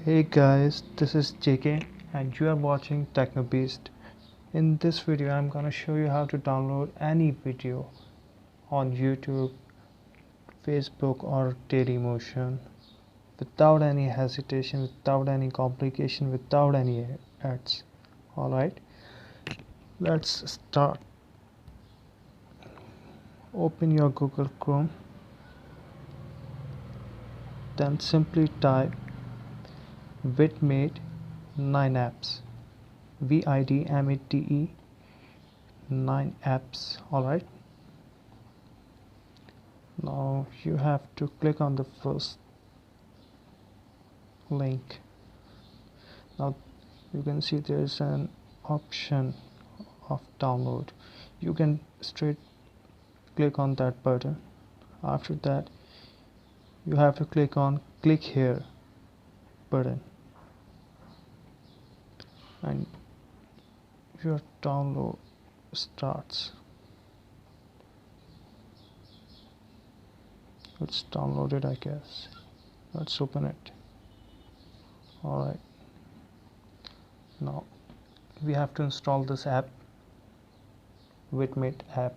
Hey guys, this is JK and you are watching TechnoBeast. In this video I'm gonna show you how to download any video on YouTube, Facebook or Dailymotion without any hesitation, without any complication, without any ads. Alright, let's start. Open your Google Chrome, then simply type Vidmate 9 apps. VIDMATE 9 apps. Alright, now you have to click on the first link. Now you can see there is an option of download. You can straight click on that button. After that you have to click on click here button and your download starts. It's downloaded, I guess. Let's open it. Alright, now we have to install this app, Vidmate app.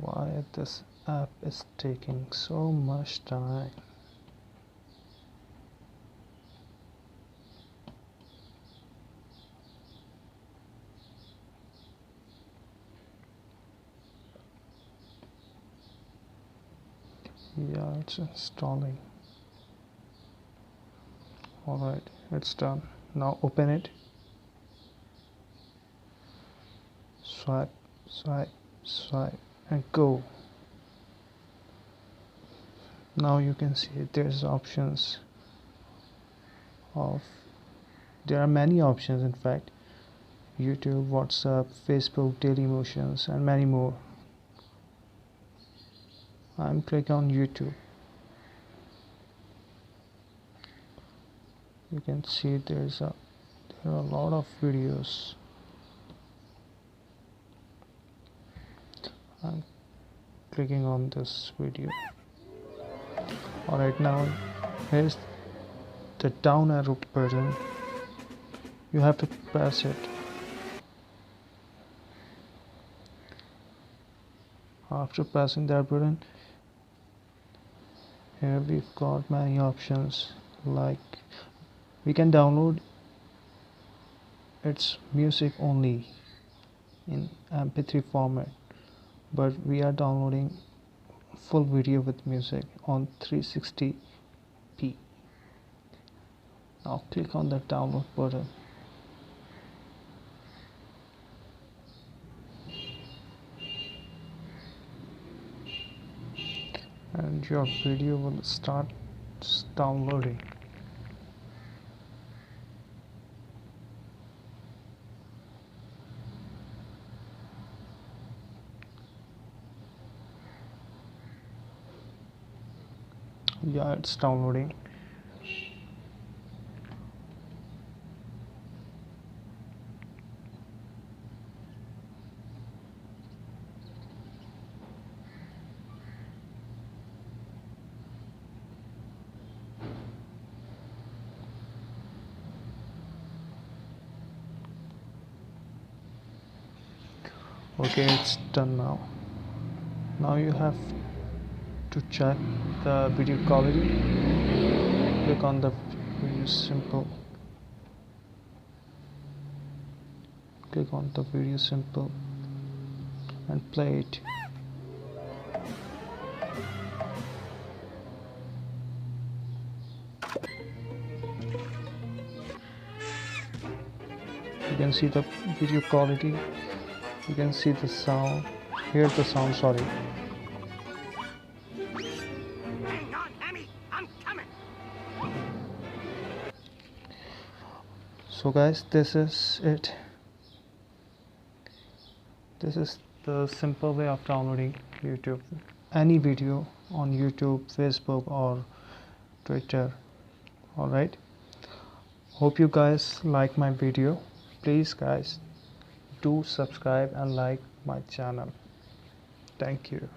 Why this app is taking so much time? Yeah, it's installing. Alright, it's done. Now open it. Swipe, swipe, swipe and go. Now you can see there's options of, there are many options in fact: YouTube, WhatsApp, Facebook, Dailymotions and many more. I'm clicking on YouTube. You can see there are a lot of videos. I'm clicking on this video. Alright, now here's the down arrow button. You have to press it. After pressing that button, here we've got many options, like we can download its music only in MP3 format, but we are downloading full video with music on 360p. Now click on the download button. And your video will start downloading. Yeah, it's downloading. Okay, it's done now. Now you have to check the video quality. Click on the video simple. Click on the video simple and play it. You can see the video quality. You can see the sound. Hear the sound, sorry. Hang on, Hammy, I'm coming. So guys, this is it. This is the simple way of downloading YouTube, any video on YouTube, Facebook or Twitter. Alright, hope you guys like my video. Please guys, do subscribe and like my channel. Thank you.